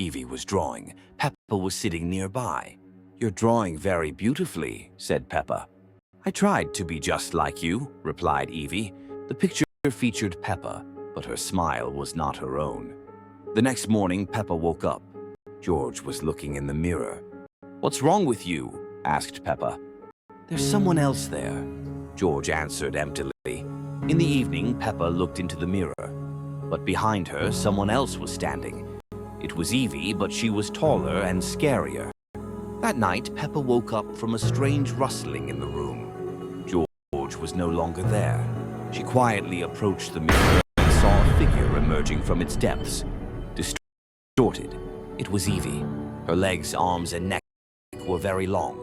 Evie was drawing. Peppa was sitting nearby. "You're drawing very beautifully," said Peppa. "I tried to be just like you," replied Evie. The picture featured Peppa, but her smile was not her own. The next morning, Peppa woke up. George was looking in the mirror. "What's wrong with you?" asked Peppa. "There's someone else there," George answered emptily. In the evening, Peppa looked into the mirror, but behind her, someone else was standing. It was Evie, but she was taller and scarier. That night, Peppa woke up from a strange rustling in the room. George was no longer there. She quietly approached the mirror and saw a figure emerging from its depths. Distorted, it was Evie. Her legs, arms, and neck were very long.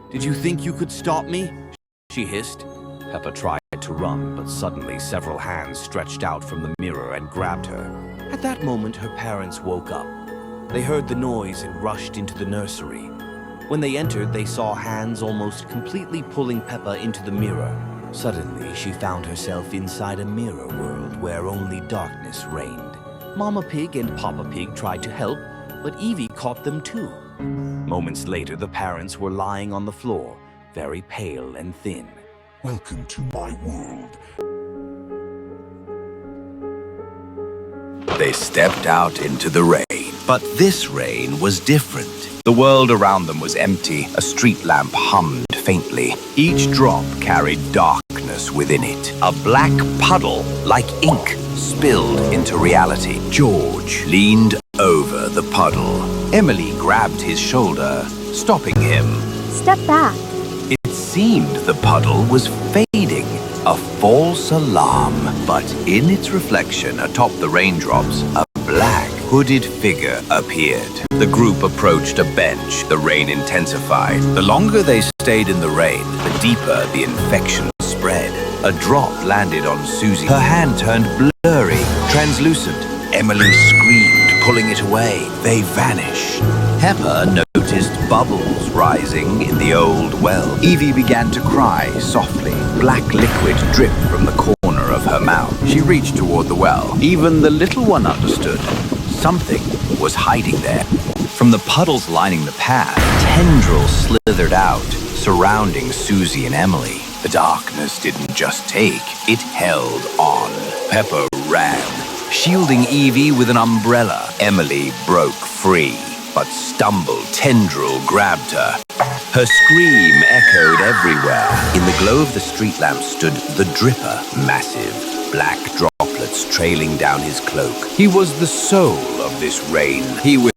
"Did you think you could stop me?" she hissed. Peppa tried to run, but suddenly several hands stretched out from the mirror and grabbed her. At that moment, her parents woke up. They heard the noise and rushed into the nursery. When they entered, they saw hands almost completely pulling Peppa into the mirror. Suddenly, she found herself inside a mirror world where only darkness reigned. Mama Pig and Papa Pig tried to help, but Evie caught them too. Moments later, the parents were lying on the floor, very pale and thin. Welcome to my world. They stepped out into the rain, but this rain was different. The world around them was empty. A street lamp hummed faintly. Each drop carried darkness within it. A black puddle, like ink, spilled into reality. George leaned over the puddle. Emily grabbed his shoulder, stopping him. Step back. It seemed the puddle was fading, a false alarm. But in its reflection atop the raindrops, a black, hooded figure appeared. The group approached a bench. The rain intensified. The longer they stayed in the rain, the deeper the infection spread. A drop landed on Susie. Her hand turned blurry, translucent. Emily screamed, pulling it away. They vanished. Peppa noticed bubbles rising in the old well. Evie began to cry softly. Black liquid dripped from the corner of her mouth. She reached toward the well. Even the little one understood. Something was hiding there. From the puddles lining the path, tendrils slithered out, surrounding Susie and Emily. The darkness didn't just take, it held on. Peppa ran, shielding Evie with an umbrella. Emily broke free, but stumbled. Tendril grabbed her. Her scream echoed everywhere. In the glow of the street lamp stood the Dripper, massive, black droplets trailing down his cloak. He was the soul of this rain. He whispered.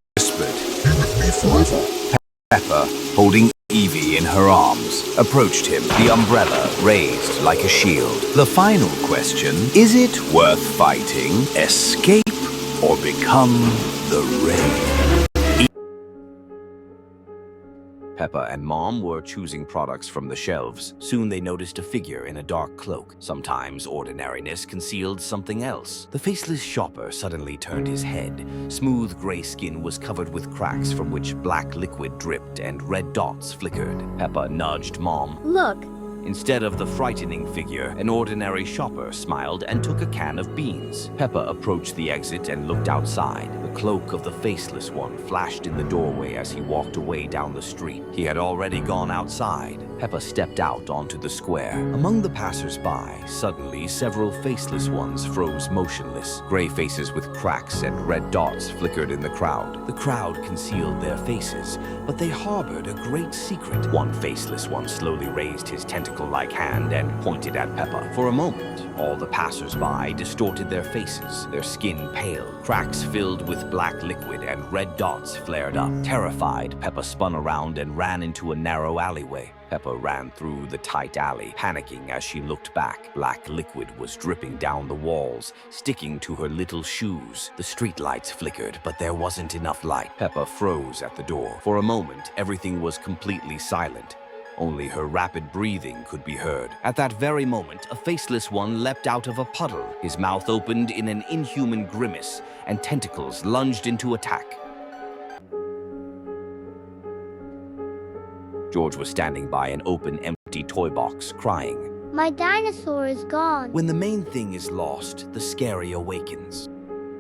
Peppa, holding Evie in her arms, approached him, the umbrella raised like a shield. The final question, is it worth fighting, escape, or become the rain? Peppa and Mom were choosing products from the shelves. Soon they noticed a figure in a dark cloak. Sometimes ordinariness concealed something else. The faceless shopper suddenly turned his head. Smooth gray skin was covered with cracks from which black liquid dripped and red dots flickered. Peppa nudged Mom. Look. Instead of the frightening figure, an ordinary shopper smiled and took a can of beans. Peppa approached the exit and looked outside. The cloak of the faceless one flashed in the doorway as he walked away down the street. He had already gone outside. Peppa stepped out onto the square. Among the passers-by, suddenly several faceless ones froze motionless. Gray faces with cracks and red dots flickered in the crowd. The crowd concealed their faces, but they harbored a great secret. One faceless one slowly raised his tentacle-like hand and pointed at Peppa. For a moment, all the passers-by distorted their faces, their skin pale. Cracks filled with black liquid and red dots flared up. Terrified, Peppa spun around and ran into a narrow alleyway. Peppa ran through the tight alley, panicking as she looked back. Black liquid was dripping down the walls, sticking to her little shoes. The streetlights flickered, but there wasn't enough light. Peppa froze at the door. For a moment, everything was completely silent. Only her rapid breathing could be heard. At that very moment, a faceless one leapt out of a puddle. His mouth opened in an inhuman grimace, and tentacles lunged into attack. George was standing by an open, empty toy box, crying. My dinosaur is gone. When the main thing is lost, the scary awakens.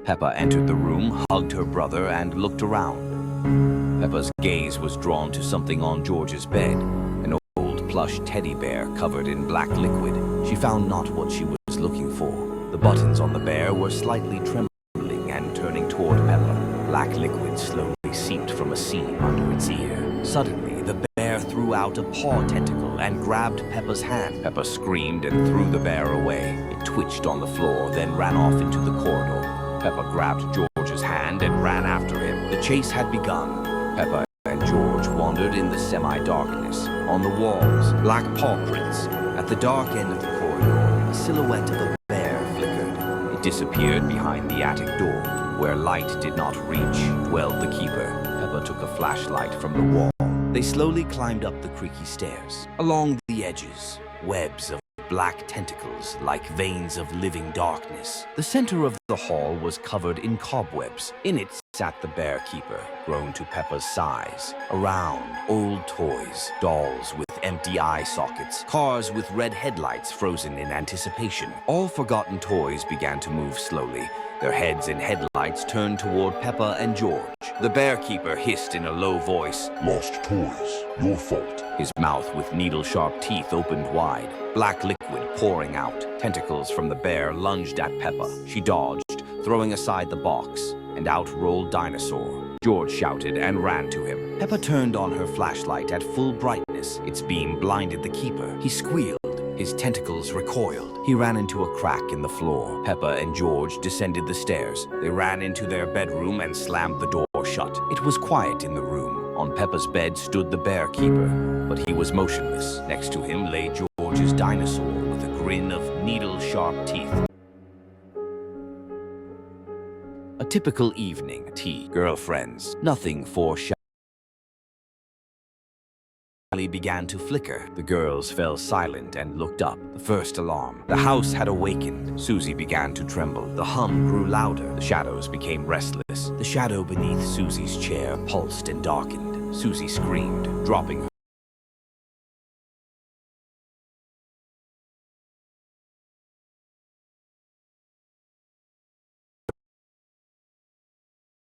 Peppa entered the room, hugged her brother, and looked around. Peppa's gaze was drawn to something on George's bed, an old plush teddy bear covered in black liquid. She found not what she was looking for. The buttons on the bear were slightly trembling and turning toward Peppa. Black liquid slowly seeped from a seam under its ear. Suddenly, the bear threw out a paw tentacle and grabbed Peppa's hand. Peppa screamed and threw the bear away. It twitched on the floor, then ran off into the corridor. Peppa grabbed George's hand and ran after him. The chase had begun. Peppa and George wandered in the semi-darkness. On the walls, black paw prints. At the dark end of the corridor, a silhouette of a bear flickered. It disappeared behind the attic door, where light did not reach, dwelled the keeper. Peppa took a flashlight from the wall. They slowly climbed up the creaky stairs. Along the edges, webs of black tentacles like veins of living darkness. The center of the hall was covered in cobwebs. In it sat the bear keeper, grown to Peppa's size. Around, old toys, dolls with empty eye sockets, cars with red headlights frozen in anticipation. All forgotten toys began to move slowly. Their heads and headlights turned toward Peppa and George. The bear keeper hissed in a low voice. Lost toys. Your fault. His mouth with needle-sharp teeth opened wide, black liquid pouring out. Tentacles from the bear lunged at Peppa. She dodged, throwing aside the box, and out rolled Dinosaur. George shouted and ran to him. Peppa turned on her flashlight at full brightness. Its beam blinded the keeper. He squealed. His tentacles recoiled. He ran into a crack in the floor. Peppa and George descended the stairs. They ran into their bedroom and slammed the door shut. It was quiet in the room. On Peppa's bed stood the bear keeper, but he was motionless. Next to him lay George's dinosaur with a grin of needle-sharp teeth. A typical evening. Tea, girlfriends, nothing foreshadowed. Began to flicker. The girls fell silent and looked up. The first alarm. The house had awakened. Susie began to tremble. The hum grew louder. The shadows became restless. The shadow beneath Susie's chair pulsed and darkened. Susie screamed, dropping her.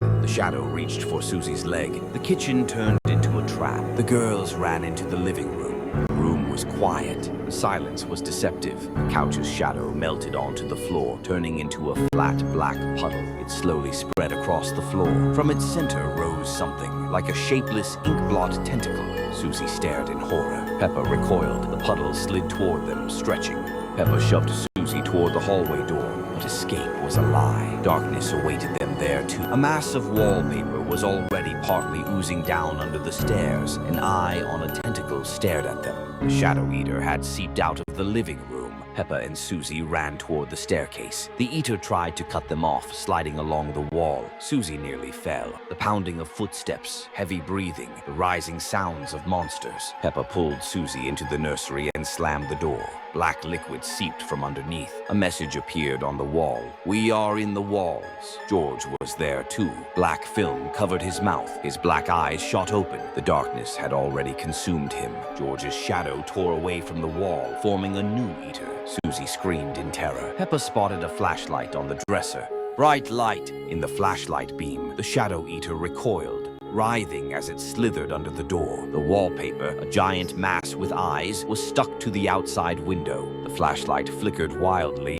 The shadow reached for Susie's leg. The kitchen turned into a trap. The girls ran into the living room. The room was quiet. The silence was deceptive. The couch's shadow melted onto the floor, turning into a flat black puddle. It slowly spread across the floor. From its center rose something, like a shapeless ink-blot tentacle. Susie stared in horror. Peppa recoiled. The puddle slid toward them, stretching. Peppa shoved Susie toward the hallway door, but escape was a lie. Darkness awaited them there too. A mass of wallpaper was already partly oozing down under the stairs. An eye on a tentacle stared at them. The Shadow Eater had seeped out of the living room. Peppa and Susie ran toward the staircase. The Eater tried to cut them off, sliding along the wall. Susie nearly fell. The pounding of footsteps, heavy breathing, the rising sounds of monsters. Peppa pulled Susie into the nursery and slammed the door. Black liquid seeped from underneath. A message appeared on the wall. "We are in the walls." George was there too. Black film covered his mouth. His black eyes shot open. The darkness had already consumed him. George's shadow tore away from the wall, forming a new Eater. Susie screamed in terror. Peppa spotted a flashlight on the dresser. Bright light. In the flashlight beam, the Shadow Eater recoiled, writhing as it slithered under the door. The wallpaper, a giant mass with eyes, was stuck to the outside window. The flashlight flickered wildly